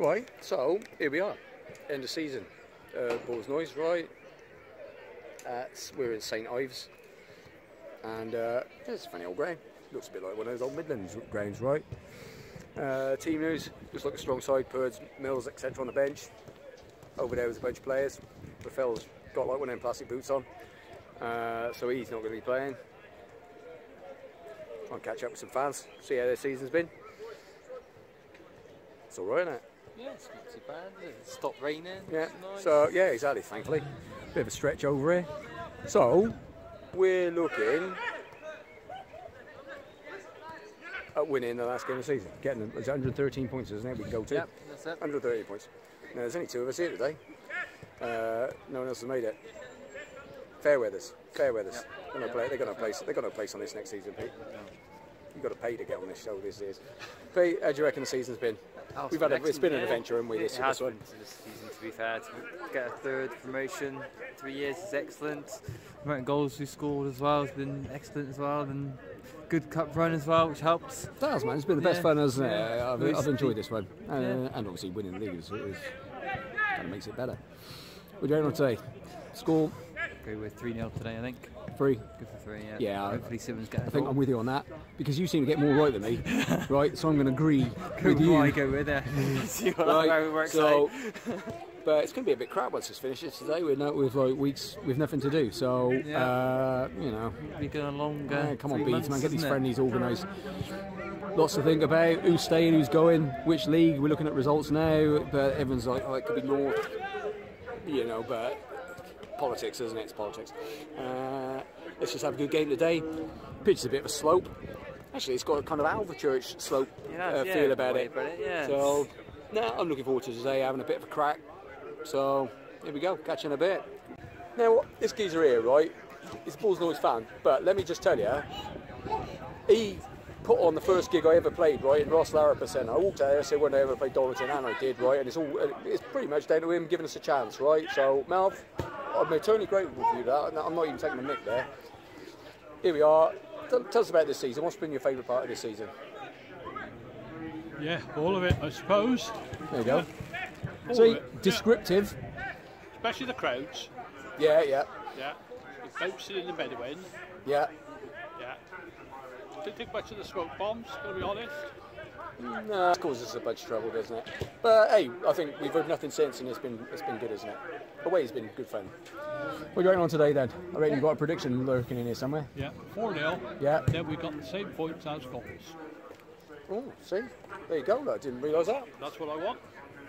Right, so here we are, end of season. Balls Noise, right? We're in St Ives, and it's a funny old ground. Looks a bit like one of those old Midlands grounds, right? Team news, looks like a strong side, Purds, Mills, etc. on the bench. Over there was a bunch of players. Rafael's got like one of them plastic boots on, so he's not going to be playing. Try and catch up with some fans, see how their season's been. It's alright, isn't it? Yeah, it's not too bad. It stopped raining. Yeah, nice. so yeah, exactly, thankfully. Bit of a stretch over here. So, we're looking at winning the last game of the season. Getting it's 113 points, isn't it? We can go to. Yep, that's it. 130 points. Now, there's only 2 of us here today. No one else has made it. Fair weathers. Fair weathers. Yep. They've got no place on this next season, Pete. No. You've got to pay to get on this show this is. Pete, how do you reckon the season's been? Oh, It's been an adventure, haven't we? It has been this season, to be fair. To get a 3rd promotion, 3 years is excellent. The amount of goals we scored as well has been excellent as well, and good cup run as well, which helps. It does, man. It's been the best fun, hasn't it? I've enjoyed this one, and obviously winning the league is kind of makes it better. What do you want to say? Score? Go with 3-0 today, I think. 3. Good for 3, yeah. Yeah. Hopefully Simmons gets. I think I'm with you on that because you seem to get more right than me, right? So I'm going to agree with you. I go with it. See how it works out. But it's going to be a bit crap once this finishes today. With like weeks with nothing to do. So you know, we're going longer. Come on, Beats, man, get these friendlies organised. Lots to think about. Who's staying? Who's going? Which league? We're looking at results now, but everyone's like, oh, it could be North. You know, but politics, isn't it? It's politics. Let's just have a good game today. Pitch is a bit of a slope. Actually, it's got a kind of Alva Church slope feel about it. So, I'm looking forward to today, having a bit of a crack. So, here we go, catch you in a bit. Now, this geezer here, right, he's a Balls Noise fan, but let me just tell you, he put on the first gig I ever played, right, in Ross Larrapper Centre. I walked out there and said, when I ever played Darlington, and I did, right, and it's pretty much down to him giving us a chance, right? So, Malv, I'm eternally grateful for you that. I'm not even taking a mick there. Here we are. Tell us about this season. What's been your favourite part of this season? Yeah, all of it, I suppose. There you go. So, descriptive. Yeah. Especially the crowds. Yeah. Yeah. The bouncing in the Bedouin. Yeah. Yeah. Didn't think much of the smoke bombs, to be honest. No, it causes us a bunch of trouble, doesn't it? But hey, I think we've heard nothing since, and it's been good, isn't it? Away's been good fun. What are you going on today then? I reckon you've got a prediction lurking in here somewhere. Yeah, 4-0. Yeah. Then we got the same points as goals. Oh, see, there you go. I didn't realise that. That's what I want.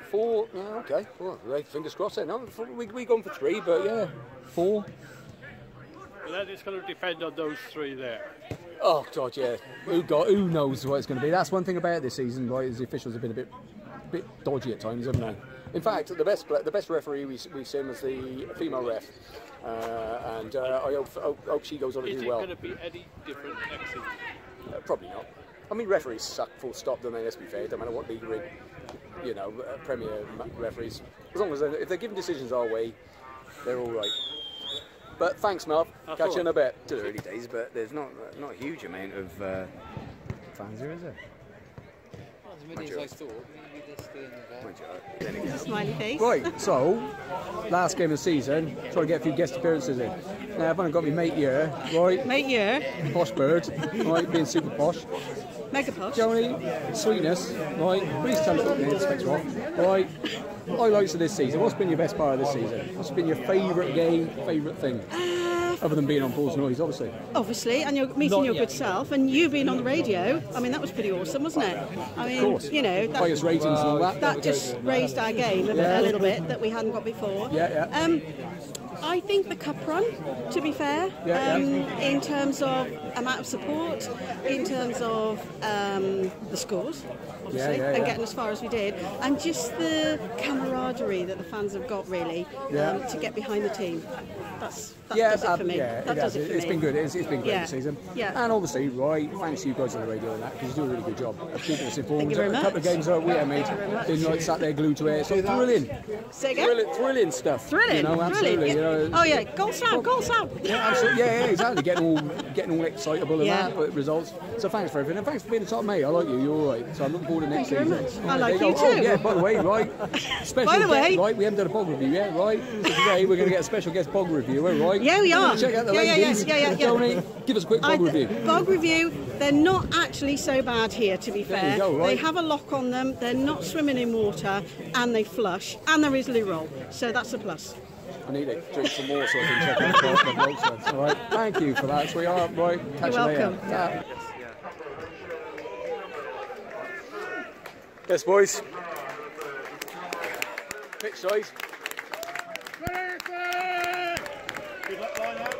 4. Yeah, okay. Well, fingers crossed then. No, we gone for 3, but yeah, 4. But then it's going to depend on those 3 there. Oh God, yeah. Who knows what it's going to be? That's one thing about this season, right? Is the officials have been a bit dodgy at times, haven't they? In fact, the best referee we've seen was the female ref, and I hope she goes on to do well. Is it going to be any different next season? Probably not. I mean, referees suck, full stop, don't they? Let's be fair. Don't matter what league you're in. You know, Premier referees, as long as if they're giving decisions our way, they're all right. But thanks, Marv. Catch you in a bit. To the early days, but there's not a huge amount of fans here, is there? Not as many as I thought. Maybe There's a smiley face. Right, so last game of the season, trying to get a few guest appearances in. Now I've only got my mate here, right? Mate here. Posh bird, right? Being super posh. Mega posh. Joni, sweetness, right? Please tell us what the specs are off, right? Highlights of this season. What's been your best part of this season? What's been your favourite game, favourite thing? Other than being on Balls Noise, obviously. Obviously, and you're meeting your good self, and you being on the radio. I mean, that was pretty awesome, wasn't it? I mean, you know, highest ratings and all that. That just raised our game a little bit that we hadn't got before. Yeah. I think the cup run, to be fair, in terms of amount of support, in terms of the scores, obviously, and getting as far as we did, and just the camaraderie that the fans have got, really, to get behind the team. That does it for me. Yeah, that does it for me. It's been good. It's been great this season. Yeah. And obviously, right, thanks to you guys on the radio and that, because you do a really good job of keeping us informed. Thank you very much. A couple of games that we have made, been like sat there glued to it. So thrilling. Say again? Thrilling stuff. Thrilling. You know, absolutely. Thrilling. You know. Oh yeah, goal sound. Yeah, absolutely. Yeah, exactly. Getting all excitable and that results. So thanks for everything, and thanks for being the top mate. I like you. You're all right. So I'm looking forward to next season. I like you too. Oh, yeah. By the way, right. Special by the way, right. We haven't done a bog review yet, right? So today we're going to get a special guest bog reviewer, right? Yeah, we are. Check out the ladies. Tony, give us a quick bog review. Bog review. They're not actually so bad here, to be fair. There you go, right. They have a lock on them. They're not swimming in water, and they flush, and there is loo roll. So that's a plus. I need to drink some more so I can check out the bloke's ones. All right, thank you for that, sweetheart. Right, catch You're you later. welcome. Yeah. Yes, boys. Pitch size. Good luck, line out.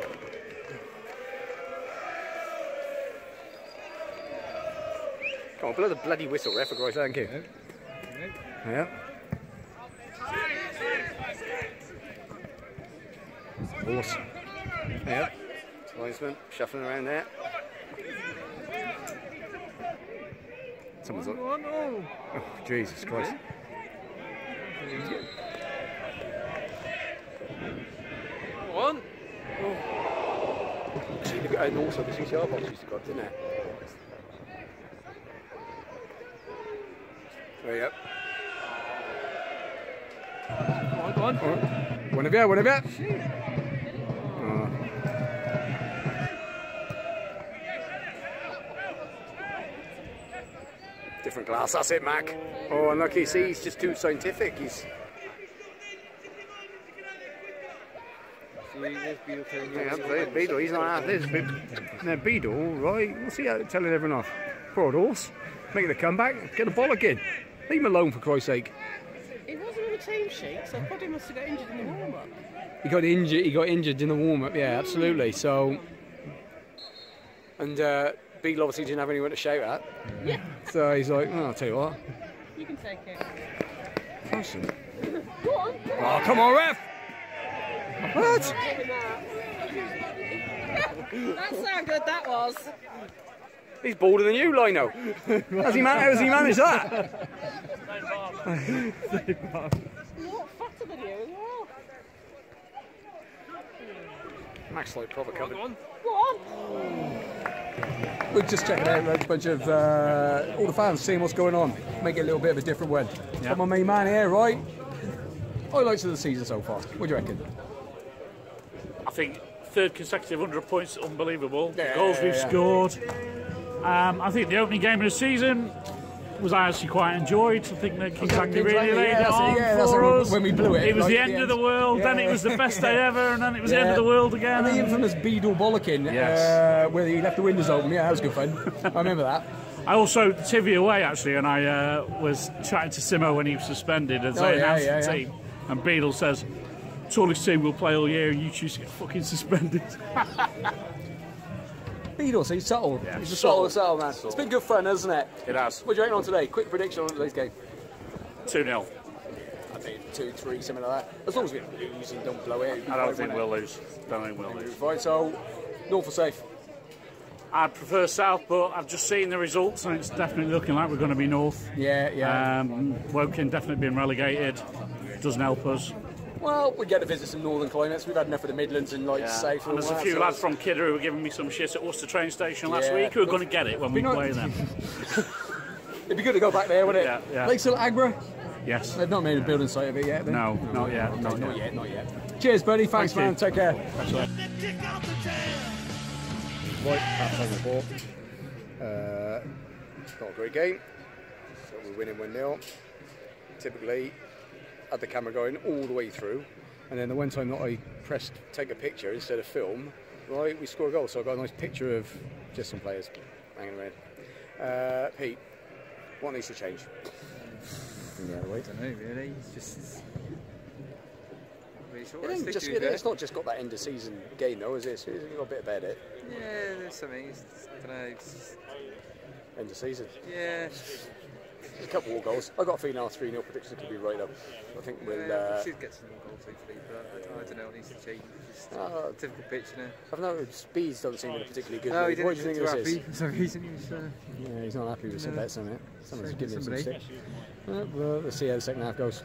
Come on, blow the bloody whistle, ref, for Christ's sake, thank you. Yeah. Horse. Yeah. Linesman shuffling around there. Someone's like, oh, Jesus Christ. One. Oh. Gee, look at, and also the CCR box used to got, didn't it? There you go. Go on. One of you. Oh. Different glass, that's it, Mac. Oh, unlucky. See, he's just too scientific. He's. Yeah, there's Beadle, he's not out this. Now, Beadle, right? What's he out telling everyone off? Poor old horse. Making a comeback, get a bollock in. Leave him alone, for Christ's sake. He wasn't on the team sheet, so I thought he must have got injured in the warm-up. He got injured in the warm-up, yeah, absolutely. So, and Beadle obviously didn't have anyone to shout at. Yeah. So he's like, oh, I'll tell you what. You can take it. Person. Go on. Oh, come on, ref! What? That's how good that was. He's bolder than you, Lino. How's he managed that? What fatter than you as well. Max like proper covered. Go on. We're just checking out a bunch of all the fans, seeing what's going on. Make it a little bit of a different one. Yeah. Come on, main man here, right? Highlights of the season so far. What do you reckon? I think third consecutive 100 points, unbelievable. Yeah, the goals we've scored. I think the opening game of the season was I actually quite enjoyed. I think that Kings Langley really laid it on for us. When we blew it. It was the end of the world, then it was the best day ever, and then it was the end of the world again. And the infamous Beadle bollocking, where he left the windows open. Yeah, that was good fun. I remember that. I also Tivy away actually, and I was chatting to Simo when he was suspended as they announced the team, and Beadle says, "Tallest team will play all year, and you choose to get fucking suspended." Beadle, so he's subtle. Yeah, he's a subtle man. It's been good fun, hasn't it? It has. What do you reckon on today? Quick prediction on today's game. 2-0. I think 2-3, something like that. As long as we don't lose and don't blow it. I don't think we'll lose. Right, so North or safe? I'd prefer South, but I've just seen the results and it's definitely looking like we're going to be North. Yeah. Woking definitely being relegated doesn't help us. Well, we get to visit some northern climates. We've had enough of the Midlands and South. And there's a few lads from Kidder who were giving me some shit at Worcester train station last week who are going to get it when we play them. It'd be good to go back there, wouldn't it? Yeah. Lakeside Agra? Yes. They've not made a building site of it yet. No, not yet. Not yet. Cheers, buddy. Thanks, man. Take care. Right, half time the ball. Not a great game. So we're winning 1-0. Typically, had the camera going all the way through, and then the one time that I pressed take a picture instead of film, right, we score a goal. So I got a nice picture of just some players hanging around. Pete, what needs to change? I don't know really. It's just. It's not just got that end of season game though, is it? It's got a bit about it. Yeah, there's something. I don't know. End of season. Yeah. There's a couple more goals. I've got a feeling our 3-0 prediction could be right up. I think we'll. We should get some more goals hopefully, but I don't know what needs to change. Just a typical pitch now. I've noticed Speeds don't seem in a particularly good mood. What do you think this is? For some reason he was. Yeah, he's not happy with some bets on it. Someone's giving him some stick. Well, let's see how the second half goes.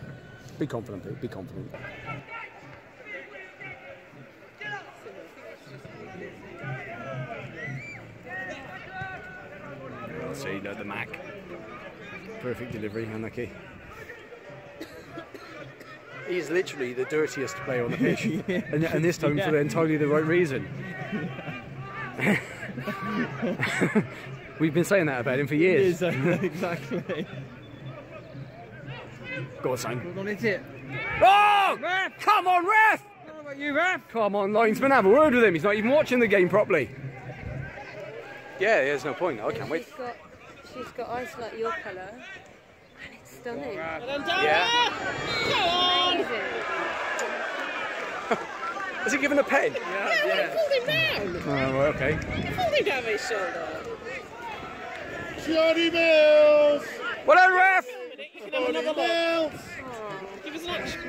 Be confident, Pete. Be confident. see the Mac. Perfect delivery, unlucky. He's literally the dirtiest player on the pitch, and this time for entirely the right reason. We've been saying that about him for years. Exactly. Go on, son. Go on, hit it. Oh! Ref! Come on, ref! What about you, ref? Come on, linesman, have a word with him. He's not even watching the game properly. Yeah, there's no point. I can't wait. She's got eyes like your colour, and it's stunning. Yeah. Amazing. Has he given a pen? Yeah. Pulled him down. Oh, right, okay. Pulled him down his shoulder. Johnny Mills! Well done, ref! You can have another look. Give us an action.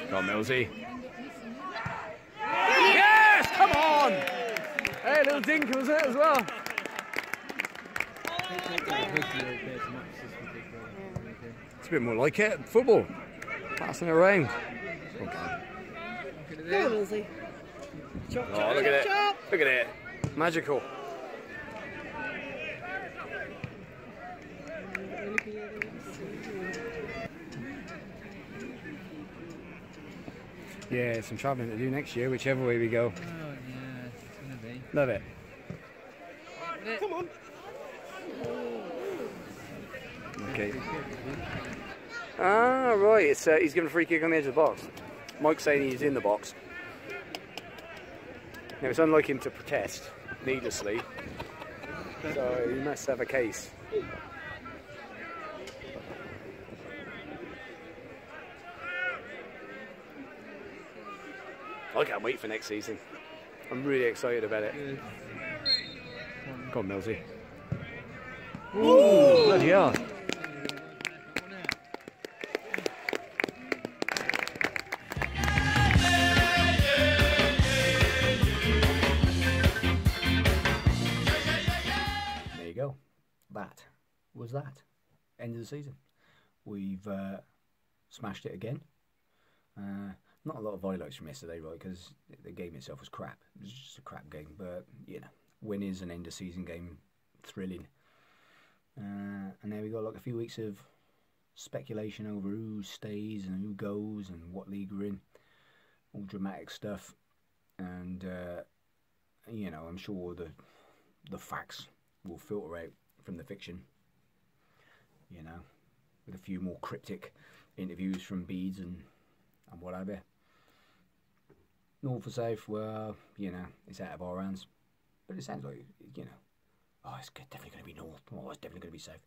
Go on, Millsy. Yes! Come on! Hey, a little dink was it as well. It's a bit more like it. Football. Passing it around. Go on, Lizzie. Chop, Oh, chop, look at it. chop. Look at it. Magical. Yeah, some travelling to do next year, whichever way we go. Oh, yeah, it's going to be. Love it. Come on. Okay. Ah, right. It's he's given a free kick on the edge of the box. Mike's saying he's in the box. Now, it's unlike him to protest needlessly, so he must have a case. I can't wait for next season. I'm really excited about it. Come on, Millsy. Ooh, bloody hell. There you go. That was that. End of the season. We've smashed it again. Not a lot of highlights from yesterday, right, because the game itself was crap. It was just a crap game, but, you know, win is an end-of-season game, thrilling. And now we got like a few weeks of speculation over who stays and who goes and what league we're in. All dramatic stuff. And, you know, I'm sure the facts will filter out from the fiction, you know, with a few more cryptic interviews from Beads and whatever. North or South, well, you know, it's out of our hands. But it sounds like, you know, oh, it's definitely going to be North. Oh, it's definitely going to be South.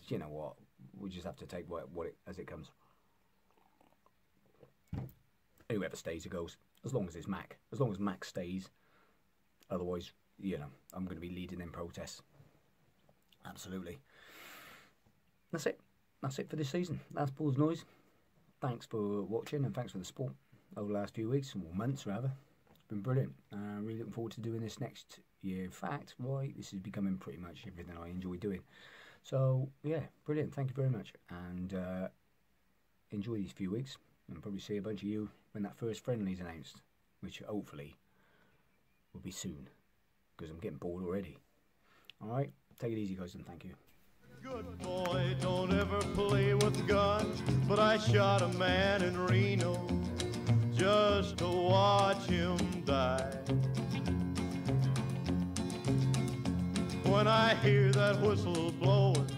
You know what? We just have to take as it comes. Whoever stays or goes, as long as it's Mac. As long as Mac stays. Otherwise, you know, I'm going to be leading them protests. Absolutely. That's it. That's it for this season. That's Paul's Noise. Thanks for watching and thanks for the support over the last few weeks, or months rather. It's been brilliant. Really looking forward to doing this next year. In fact, right, this is becoming pretty much everything I enjoy doing. So, yeah, brilliant. Thank you very much. And enjoy these few weeks. And probably see a bunch of you when that first friendly is announced, which hopefully will be soon, because I'm getting bored already. Alright, take it easy, guys, and thank you. Good boy, don't ever play with guns, but I shot a man in Reno just to watch him die. When I hear that whistle blowing,